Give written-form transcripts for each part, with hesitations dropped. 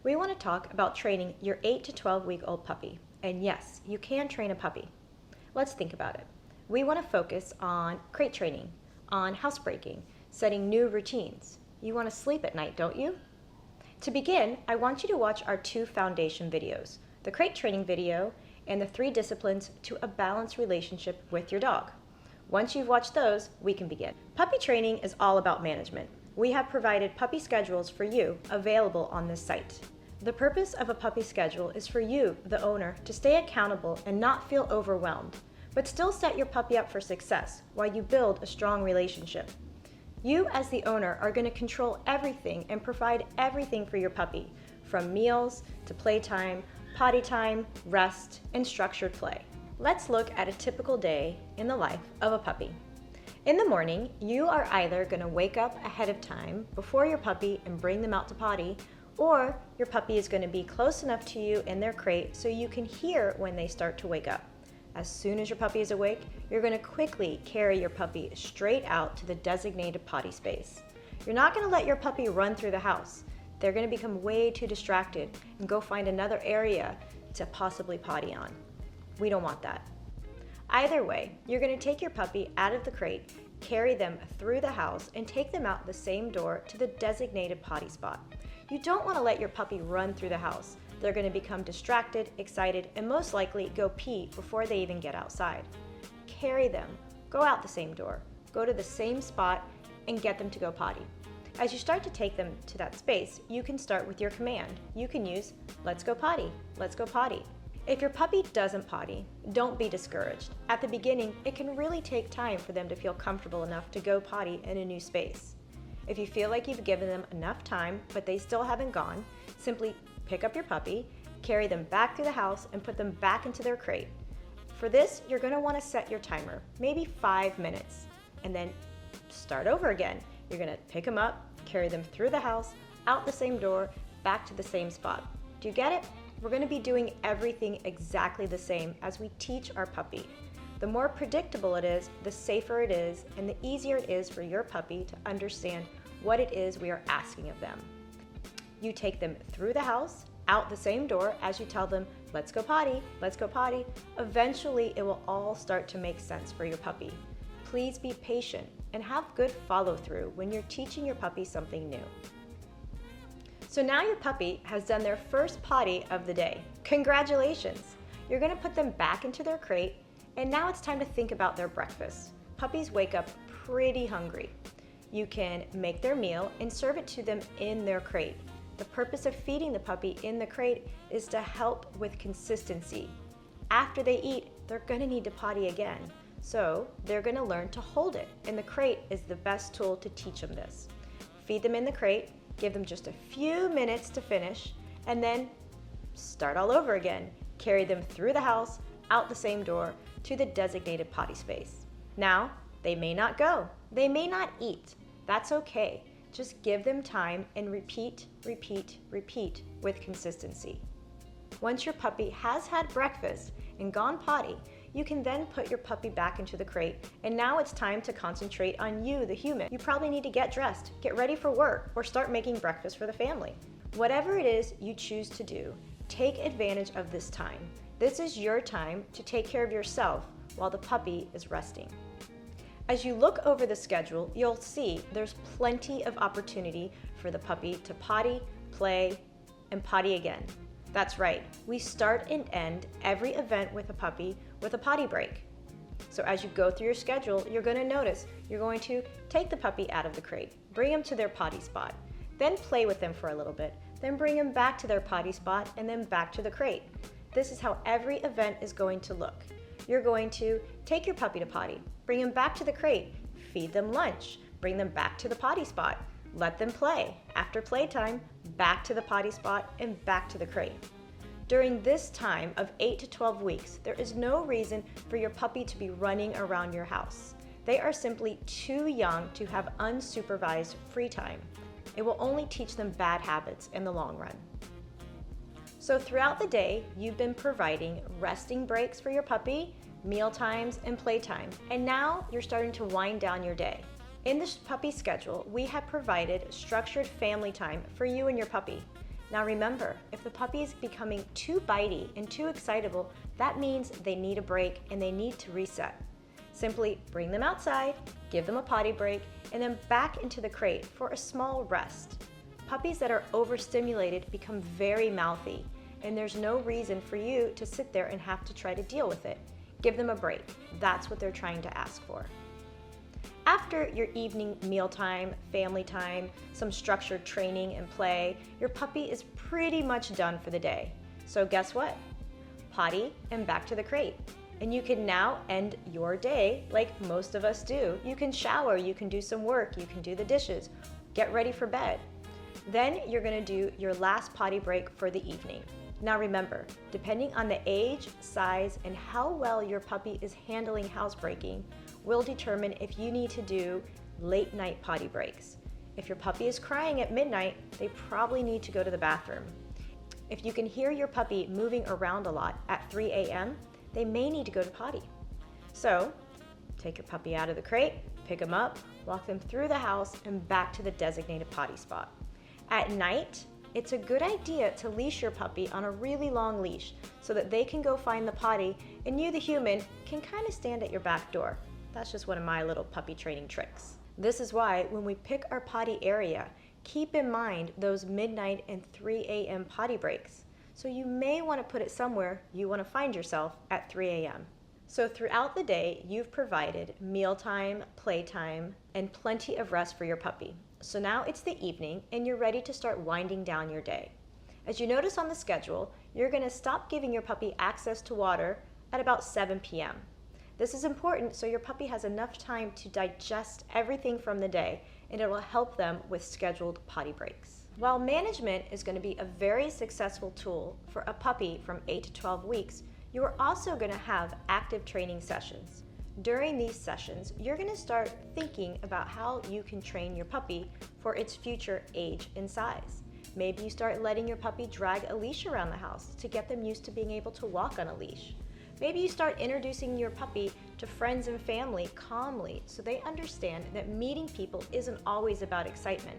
We want to talk about training your 8 to 12-week-old puppy. And yes, you can train a puppy. Let's think about it. We want to focus on crate training, on housebreaking, setting new routines. You want to sleep at night, don't you? To begin, I want you to watch our 2 foundation videos, the crate training video and the 3 disciplines to a balanced relationship with your dog. Once you've watched those, we can begin. Puppy training is all about management. We have provided puppy schedules for you available on this site. The purpose of a puppy schedule is for you, the owner, to stay accountable and not feel overwhelmed, but still set your puppy up for success while you build a strong relationship. You, as the owner, are going to control everything and provide everything for your puppy, from meals to playtime, potty time, rest, and structured play. Let's look at a typical day in the life of a puppy. In the morning, you are either going to wake up ahead of time before your puppy and bring them out to potty, or your puppy is going to be close enough to you in their crate so you can hear when they start to wake up. As soon as your puppy is awake, you're going to quickly carry your puppy straight out to the designated potty space. You're not going to let your puppy run through the house. They're going to become way too distracted and go find another area to possibly potty on. We don't want that. Either way, you're going to take your puppy out of the crate, carry them through the house, and take them out the same door to the designated potty spot. You don't want to let your puppy run through the house. They're going to become distracted, excited, and most likely go pee before they even get outside. Carry them, go out the same door, go to the same spot, and get them to go potty. As you start to take them to that space, you can start with your command. You can use, "Let's go potty, let's go potty." If your puppy doesn't potty, don't be discouraged. At the beginning, it can really take time for them to feel comfortable enough to go potty in a new space. If you feel like you've given them enough time, but they still haven't gone, simply pick up your puppy, carry them back through the house, and put them back into their crate. For this, you're going to want to set your timer, maybe 5 minutes, and then start over again. You're going to pick them up, carry them through the house, out the same door, back to the same spot. Do you get it? We're going to be doing everything exactly the same as we teach our puppy. The more predictable it is, the safer it is, and the easier it is for your puppy to understand what it is we are asking of them. You take them through the house, out the same door as you tell them, "Let's go potty, let's go potty." Eventually, it will all start to make sense for your puppy. Please be patient and have good follow-through when you're teaching your puppy something new. So now your puppy has done their first potty of the day. Congratulations! You're going to put them back into their crate, and now it's time to think about their breakfast. Puppies wake up pretty hungry. You can make their meal and serve it to them in their crate. The purpose of feeding the puppy in the crate is to help with consistency. After they eat, they're going to need to potty again. So they're going to learn to hold it, and the crate is the best tool to teach them this. Feed them in the crate, give them just a few minutes to finish, and then start all over again. Carry them through the house, out the same door, to the designated potty space. Now, they may not go. They may not eat. That's okay. Just give them time and repeat, repeat, repeat with consistency. Once your puppy has had breakfast and gone potty, you can then put your puppy back into the crate, and now it's time to concentrate on you, the human. You probably need to get dressed, get ready for work, or start making breakfast for the family. Whatever it is you choose to do, take advantage of this time. This is your time to take care of yourself while the puppy is resting. As you look over the schedule, you'll see there's plenty of opportunity for the puppy to potty, play, and potty again. That's right, we start and end every event with a puppy with a potty break. So as you go through your schedule, you're going to notice you're going to take the puppy out of the crate, bring them to their potty spot, then play with them for a little bit, then bring them back to their potty spot, and then back to the crate. This is how every event is going to look. You're going to take your puppy to potty, bring them back to the crate, feed them lunch, bring them back to the potty spot, let them play. After playtime, back to the potty spot and back to the crate. During this time of 8 to 12 weeks, there is no reason for your puppy to be running around your house. They are simply too young to have unsupervised free time. It will only teach them bad habits in the long run. So throughout the day, you've been providing resting breaks for your puppy, meal times, and playtime. And now you're starting to wind down your day. In this puppy schedule, we have provided structured family time for you and your puppy. Now remember, if the puppy is becoming too bitey and too excitable, that means they need a break and they need to reset. Simply bring them outside, give them a potty break, and then back into the crate for a small rest. Puppies that are overstimulated become very mouthy, and there's no reason for you to sit there and have to try to deal with it. Give them a break. That's what they're trying to ask for. After your evening mealtime, family time, some structured training and play, your puppy is pretty much done for the day. So guess what? Potty and back to the crate. And you can now end your day like most of us do. You can shower, you can do some work, you can do the dishes, get ready for bed. Then you're gonna do your last potty break for the evening. Now remember, depending on the age, size, and how well your puppy is handling housebreaking will determine if you need to do late night potty breaks. If your puppy is crying at midnight, they probably need to go to the bathroom. If you can hear your puppy moving around a lot at 3 a.m., they may need to go to potty. So take your puppy out of the crate, pick them up, walk them through the house and back to the designated potty spot. At night, it's a good idea to leash your puppy on a really long leash so that they can go find the potty and you, the human, can kind of stand at your back door. That's just one of my little puppy training tricks. This is why when we pick our potty area, keep in mind those midnight and 3 a.m. potty breaks. So you may want to put it somewhere you want to find yourself at 3 a.m. So throughout the day, you've provided mealtime, playtime, and plenty of rest for your puppy. So now it's the evening and you're ready to start winding down your day. As you notice on the schedule, you're going to stop giving your puppy access to water at about 7 p.m. This is important so your puppy has enough time to digest everything from the day, and it will help them with scheduled potty breaks. While management is going to be a very successful tool for a puppy from 8 to 12 weeks, you are also going to have active training sessions. During these sessions, you're going to start thinking about how you can train your puppy for its future age and size. Maybe you start letting your puppy drag a leash around the house to get them used to being able to walk on a leash. Maybe you start introducing your puppy to friends and family calmly so they understand that meeting people isn't always about excitement.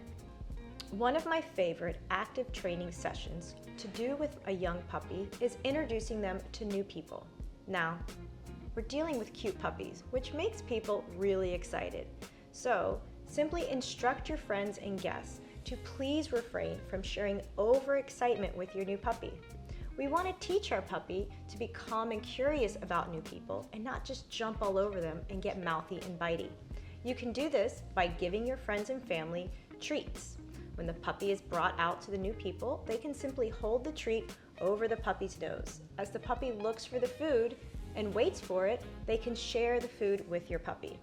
One of my favorite active training sessions to do with a young puppy is introducing them to new people. Now, we're dealing with cute puppies, which makes people really excited. So, simply instruct your friends and guests to please refrain from sharing overexcitement with your new puppy. We want to teach our puppy to be calm and curious about new people and not just jump all over them and get mouthy and bitey. You can do this by giving your friends and family treats. When the puppy is brought out to the new people, they can simply hold the treat over the puppy's nose. As the puppy looks for the food and waits for it, they can share the food with your puppy.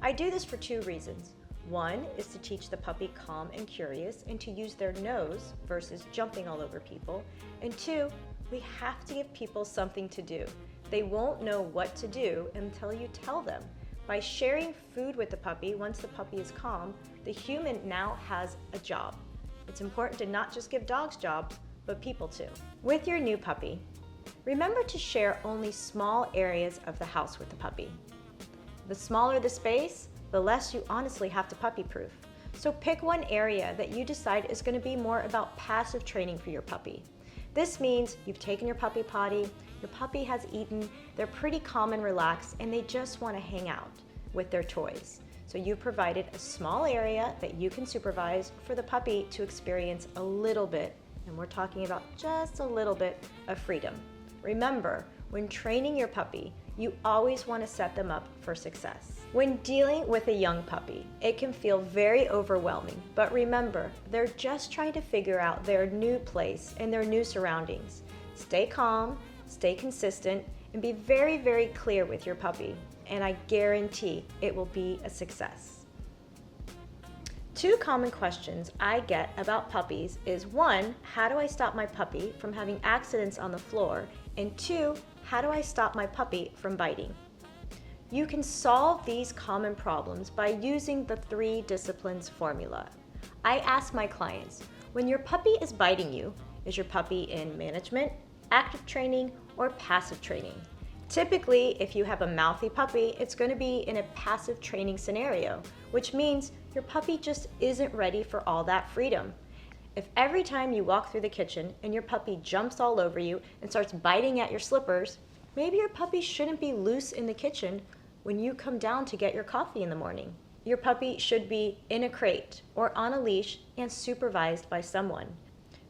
I do this for two reasons. One is to teach the puppy calm and curious and to use their nose versus jumping all over people. And two, we have to give people something to do. They won't know what to do until you tell them. By sharing food with the puppy, once the puppy is calm, the human now has a job. It's important to not just give dogs jobs, but people too. With your new puppy, remember to share only small areas of the house with the puppy. The smaller the space, the less you honestly have to puppy-proof. So pick one area that you decide is going to be more about passive training for your puppy. This means you've taken your puppy potty, your puppy has eaten, they're pretty calm and relaxed, and they just want to hang out with their toys. So you've provided a small area that you can supervise for the puppy to experience a little bit, and we're talking about just a little bit of freedom. Remember, when training your puppy, you always want to set them up for success. When dealing with a young puppy, it can feel very overwhelming, but remember, they're just trying to figure out their new place and their new surroundings. Stay calm, stay consistent, and be very, very clear with your puppy, and I guarantee it will be a success. Two common questions I get about puppies is one, how do I stop my puppy from having accidents on the floor? And two, how do I stop my puppy from biting? You can solve these common problems by using the 3 disciplines formula. I ask my clients, when your puppy is biting you, is your puppy in management, active training, or passive training? Typically, if you have a mouthy puppy, it's going to be in a passive training scenario, which means your puppy just isn't ready for all that freedom. If every time you walk through the kitchen and your puppy jumps all over you and starts biting at your slippers, maybe your puppy shouldn't be loose in the kitchen when you come down to get your coffee in the morning. Your puppy should be in a crate or on a leash and supervised by someone.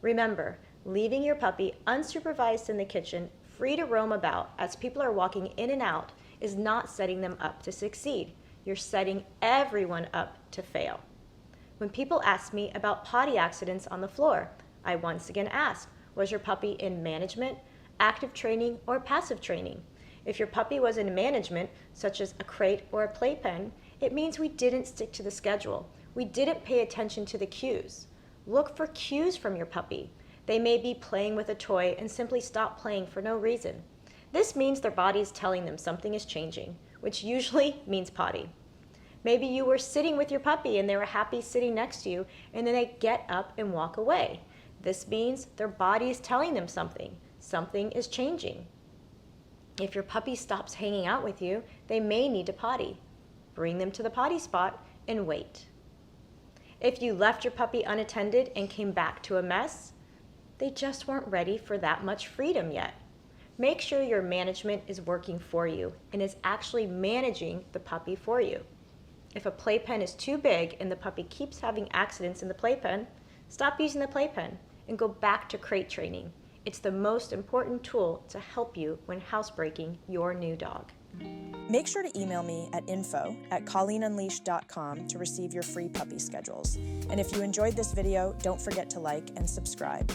Remember, leaving your puppy unsupervised in the kitchen, free to roam about as people are walking in and out, is not setting them up to succeed. You're setting everyone up to fail. When people ask me about potty accidents on the floor, I once again ask, was your puppy in management, active training, or passive training? If your puppy was in management, such as a crate or a playpen, it means we didn't stick to the schedule. We didn't pay attention to the cues. Look for cues from your puppy. They may be playing with a toy and simply stop playing for no reason. This means their body is telling them something is changing, which usually means potty. Maybe you were sitting with your puppy and they were happy sitting next to you, and then they get up and walk away. This means their body is telling them something. Something is changing. If your puppy stops hanging out with you, they may need to potty. Bring them to the potty spot and wait. If you left your puppy unattended and came back to a mess, they just weren't ready for that much freedom yet. Make sure your management is working for you and is actually managing the puppy for you. If a playpen is too big and the puppy keeps having accidents in the playpen, stop using the playpen and go back to crate training. It's the most important tool to help you when housebreaking your new dog. Make sure to email me at info@colleenunleashed.com to receive your free puppy schedules. And if you enjoyed this video, don't forget to like and subscribe.